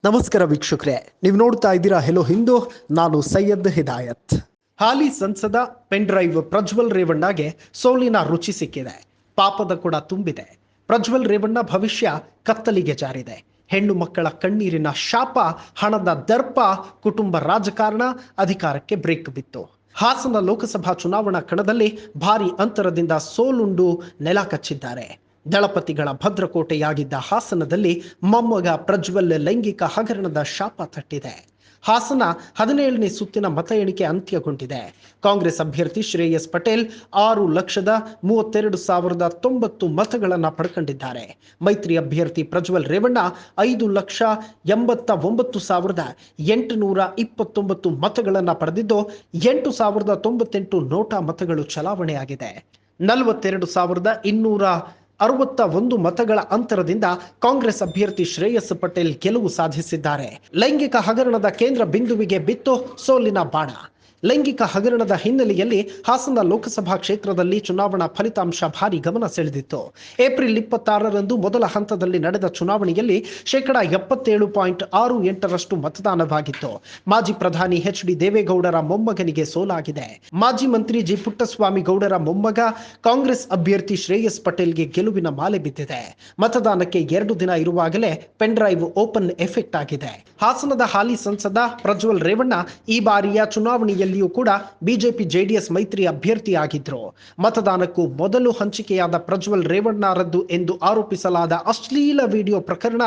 ನಮಸ್ಕಾರ ವೀಕ್ಷಕರೇ, ನೀವು ನೋಡ್ತಾ ಇದ್ದೀರಾ ಹೆಲೋ ಹಿಂದೂ. ನಾನು ಸೈಯದ್ ಹಿದಾಯತ್. ಹಾಲಿ ಸಂಸದ ಪೆನ್ ಡ್ರೈವ್ ಪ್ರಜ್ವಲ್ ರೇವಣ್ಣಗೆ ಸೋಲಿನ ರುಚಿ ಸಿಕ್ಕಿದೆ. ಪಾಪದ ಕೂಡ ತುಂಬಿದೆ. ಪ್ರಜ್ವಲ್ ರೇವಣ್ಣ ಭವಿಷ್ಯ ಕತ್ತಲಿಗೆ ಜಾರಿದೆ. ಹೆಣ್ಣು ಮಕ್ಕಳ ಕಣ್ಣೀರಿನ ಶಾಪ, ಹಣದ ದರ್ಪ, ಕುಟುಂಬ ರಾಜಕಾರಣ, ಅಧಿಕಾರಕ್ಕೆ ಬ್ರೇಕ್ ಬಿತ್ತು. ಹಾಸನ ಲೋಕಸಭಾ ಚುನಾವಣಾ ಕಣದಲ್ಲಿ ಭಾರಿ ಅಂತರದಿಂದ ಸೋಲುಂಡು ನೆಲ ಕಚ್ಚಿದ್ದಾರೆ. ದಳಪತಿಗಳ ಭದ್ರಕೋಟೆಯಾಗಿದ್ದ ಹಾಸನದಲ್ಲಿ ಮೊಮ್ಮಗ ಪ್ರಜ್ವಲ್ ಲೈಂಗಿಕ ಹಗರಣದ ಶಾಪ ತಟ್ಟಿದೆ. ಹಾಸನ 17ನೇ ಸುತ್ತಿನ ಮತ ಎಣಿಕೆ ಅಂತ್ಯಗೊಂಡಿದೆ. ಕಾಂಗ್ರೆಸ್ ಅಭ್ಯರ್ಥಿ ಶ್ರೇಯಸ್ ಪಟೇಲ್ 6,32,090 ಮತಗಳನ್ನು ಪಡ್ಕೊಂಡಿದ್ದಾರೆ. ಮೈತ್ರಿ ಅಭ್ಯರ್ಥಿ ಪ್ರಜ್ವಲ್ ರೇವಣ್ಣ 5,89,829 ಮತಗಳನ್ನು ಪಡೆದಿದ್ದು 8,098 ನೋಟಾ ಮತಗಳು ಚಲಾವಣೆಯಾಗಿದೆ. 42,261 ಮತಗಳ ಅಂತರದಿಂದ ಕಾಂಗ್ರೆಸ್ ಅಭ್ಯರ್ಥಿ ಶ್ರೇಯಸ್ ಪಟೇಲ್ ಗೆಲುವು ಸಾಧಿಸಿದ್ದಾರೆ. ಲೈಂಗಿಕ ಹಗರಣದ ಕೇಂದ್ರ ಬಿಂದುವಿಗೆ ಬಿತ್ತು ಸೋಲಿನ ಬಾಣ. ಲೈಂಗಿಕ ಹಗರಣದ ಹಿನ್ನೆಲೆಯಲ್ಲಿ ಹಾಸನ ಲೋಕಸಭಾ ಕ್ಷೇತ್ರದಲ್ಲಿ ಚುನಾವಣಾ ಫಲಿತಾಂಶ ಭಾರಿ ಗಮನ ಸೆಳೆದಿತ್ತು. ಏಪ್ರಿಲ್ 26ರಂದು ಮೊದಲ ಹಂತದಲ್ಲಿ ನಡೆದ ಚುನಾವಣೆಯಲ್ಲಿ 77.68% ಮತದಾನವಾಗಿತ್ತು. ಮಾಜಿ ಪ್ರಧಾನಿ ಎಚ್.ಡಿ. ದೇವೇಗೌಡರ ಮೊಮ್ಮಗನಿಗೆ ಸೋಲಾಗಿದೆ. ಮಾಜಿ ಮಂತ್ರಿ ಜಿ. ಪುಟ್ಟಸ್ವಾಮಿ ಗೌಡರ ಮೊಮ್ಮಗ ಕಾಂಗ್ರೆಸ್ ಅಭ್ಯರ್ಥಿ ಶ್ರೇಯಸ್ ಪಟೇಲ್ಗೆ ಗೆಲುವಿನ ಮಾಲೆ ಬಿದ್ದಿದೆ. ಮತದಾನಕ್ಕೆ 2 ದಿನ ಇರುವಾಗಲೇ ಪೆನ್ ಡ್ರೈವ್ ಓಪನ್ ಎಫೆಕ್ಟ್ ಆಗಿದೆ. ಹಾಸನದ ಹಾಲಿ ಸಂಸದ ಪ್ರಜ್ವಲ್ ರೇವಣ್ಣ ಈ ಬಾರಿಯ ಚುನಾವಣೆಯಲ್ಲಿಯೂ ಕೂಡ ಬಿಜೆಪಿ ಜೆಡಿಎಸ್ ಮೈತ್ರಿ ಅಭ್ಯರ್ಥಿಯಾಗಿದ್ರು. ಮತದಾನಕ್ಕೂ ಮೊದಲು ಹಂಚಿಕೆಯಾದ ಪ್ರಜ್ವಲ್ ರೇವಣ್ಣರದ್ದು ಎಂದು ಆರೋಪಿಸಲಾದ ಅಶ್ಲೀಲ ವಿಡಿಯೋ ಪ್ರಕರಣ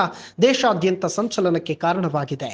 ದೇಶಾದ್ಯಂತ ಸಂಚಲನಕ್ಕೆ ಕಾರಣವಾಗಿದೆ.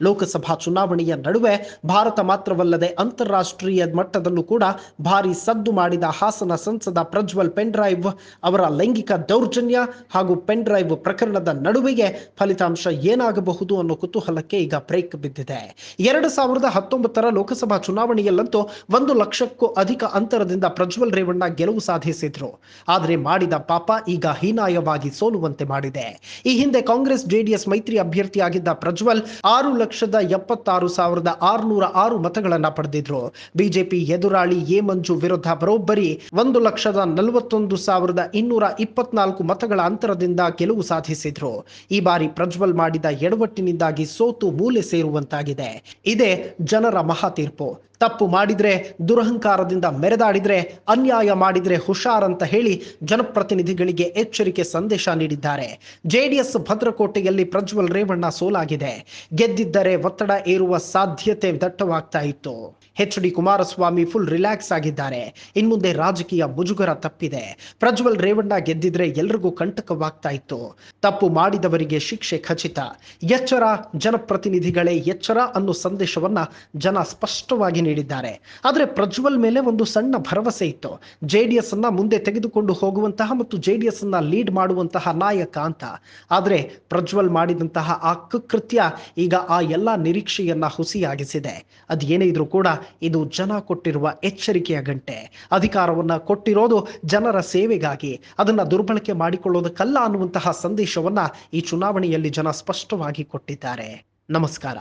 ಲೋಕಸಭಾ ಚುನಾವಣೆಯ ನಡುವೆ ಭಾರತ ಮಾತ್ರವಲ್ಲದೆ ಅಂತಾರಾಷ್ಟ್ರೀಯ ಮಟ್ಟದಲ್ಲೂ ಕೂಡ ಭಾರಿ ಸದ್ದು ಮಾಡಿದ ಹಾಸನ ಸಂಸದ ಪ್ರಜ್ವಲ್ ಪೆನ್ ಡ್ರೈವ್ ಅವರ ಲೈಂಗಿಕ ದೌರ್ಜನ್ಯ ಹಾಗೂ ಪೆನ್ ಡ್ರೈವ್ ಪ್ರಕರಣದ ನಡುವೆಗೆ ಫಲಿತಾಂಶ ಏನಾಗಬಹುದು ಅನ್ನೋ ಕುತೂಹಲಕ್ಕೆ ಈಗ ಬ್ರೇಕ್ ಬಿದ್ದಿದೆ. 2019ರ ಲೋಕಸಭಾ ಚುನಾವಣೆಯಲ್ಲಂತೂ 1 ಲಕ್ಷಕ್ಕೂ ಅಧಿಕ ಅಂತರದಿಂದ ಪ್ರಜ್ವಲ್ ರೇವಣ್ಣ ಗೆಲುವು ಸಾಧಿಸಿದ್ರು. ಆದರೆ ಮಾಡಿದ ಪಾಪ ಈಗ ಹೀನಾಯವಾಗಿ ಸೋಲುವಂತೆ ಮಾಡಿದೆ. ಈ ಹಿಂದೆ ಕಾಂಗ್ರೆಸ್ ಜೆಡಿಎಸ್ ಮೈತ್ರಿ ಅಭ್ಯರ್ಥಿಯಾಗಿದ್ದ ಪ್ರಜ್ವಲ್ 6,76,606 ಮತಗಳನ್ನ ಪಡೆದಿದ್ರು. ಬಿಜೆಪಿ ಎದುರಾಳಿ ಎ ಮಂಜು ವಿರುದ್ಧ ಬರೋಬ್ಬರಿ 1,41,224 ಮತಗಳ ಅಂತರದಿಂದ ಗೆಲುವು ಸಾಧಿಸಿದ್ರು. ಈ ಬಾರಿ ಪ್ರಜ್ವಲ್ ಮಾಡಿದ ಎಡವಟ್ಟಿನಿಂದಾಗಿ ಸೋತು ಮೂಲೆ ಸೇರುವಂತಾಗಿದೆ. ಇದೇ ಜನರ ಮಹಾ ತೀರ್ಪು. ತಪ್ಪು ಮಾಡಿದ್ರೆ ದುರಹಂಕಾರದಿಂದ ಮೆರೆದಾಡಿದ್ರೆ, ಅನ್ಯಾಯ ಮಾಡಿದ್ರೆ ಹುಷಾರ್ ಅಂತ ಹೇಳಿ ಜನಪ್ರತಿನಿಧಿಗಳಿಗೆ ಎಚ್ಚರಿಕೆ ಸಂದೇಶ ನೀಡಿದ್ದಾರೆ. ಜೆಡಿಎಸ್ ಭದ್ರಕೋಟೆಯಲ್ಲಿ ಪ್ರಜ್ವಲ್ ರೇವಣ್ಣ ಸೋಲಾಗಿದೆ. ಗೆದ್ದಿದ್ದರೆ ಒತ್ತಡ ಏರುವ ಸಾಧ್ಯತೆ ದಟ್ಟವಾಗ್ತಾ ಇತ್ತು. ಎಚ್.ಡಿ. ಕುಮಾರಸ್ವಾಮಿ ಫುಲ್ ರಿಲ್ಯಾಕ್ಸ್ ಆಗಿದ್ದಾರೆ. ಇನ್ಮುಂದೆ ರಾಜಕೀಯ ಮುಜುಗರ ತಪ್ಪಿದೆ. ಪ್ರಜ್ವಲ್ ರೇವಣ್ಣ ಗೆದ್ದಿದ್ರೆ ಎಲ್ರಿಗೂ ಕಂಟಕವಾಗ್ತಾ ಇತ್ತು. ತಪ್ಪು ಮಾಡಿದವರಿಗೆ ಶಿಕ್ಷೆ ಖಚಿತ. ಎಚ್ಚರ ಜನಪ್ರತಿನಿಧಿಗಳೇ ಎಚ್ಚರ ಅನ್ನೋ ಸಂದೇಶವನ್ನ ಜನ ಸ್ಪಷ್ಟವಾಗಿ ನೀಡಿದ್ದಾರೆ. ಆದರೆ ಪ್ರಜ್ವಲ್ ಮೇಲೆ ಒಂದು ಸಣ್ಣ ಭರವಸೆ ಇತ್ತು. ಜೆಡಿಎಸ್ ಅನ್ನ ಮುಂದೆ ತೆಗೆದುಕೊಂಡು ಹೋಗುವಂತಹ ಮತ್ತು ಜೆಡಿಎಸ್ ಅನ್ನ ಲೀಡ್ ಮಾಡುವಂತಹ ನಾಯಕ ಅಂತ. ಆದರೆ ಪ್ರಜ್ವಲ್ ಮಾಡಿದಂತಹ ಆ ಕೃತ್ಯ ಈಗ ಆ ಎಲ್ಲಾ ನಿರೀಕ್ಷೆಯನ್ನ ಹುಸಿಯಾಗಿಸಿದೆ. ಅದೇನೇ ಇದ್ರೂ ಕೂಡ ಇದು ಜನ ಕೊಟ್ಟಿರುವ ಎಚ್ಚರಿಕೆಯ ಗಂಟೆ. ಅಧಿಕಾರವನ್ನ ಕೊಟ್ಟಿರೋದು ಜನರ ಸೇವೆಗಾಗಿ, ಅದನ್ನ ದುರ್ಬಳಕೆ ಮಾಡಿಕೊಳ್ಳೋದಕ್ಕಲ್ಲ ಅನ್ನುವಂತಹ ಸಂದೇಶವನ್ನ ಈ ಚುನಾವಣೆಯಲ್ಲಿ ಜನ ಸ್ಪಷ್ಟವಾಗಿ ಕೊಟ್ಟಿದ್ದಾರೆ. ನಮಸ್ಕಾರ.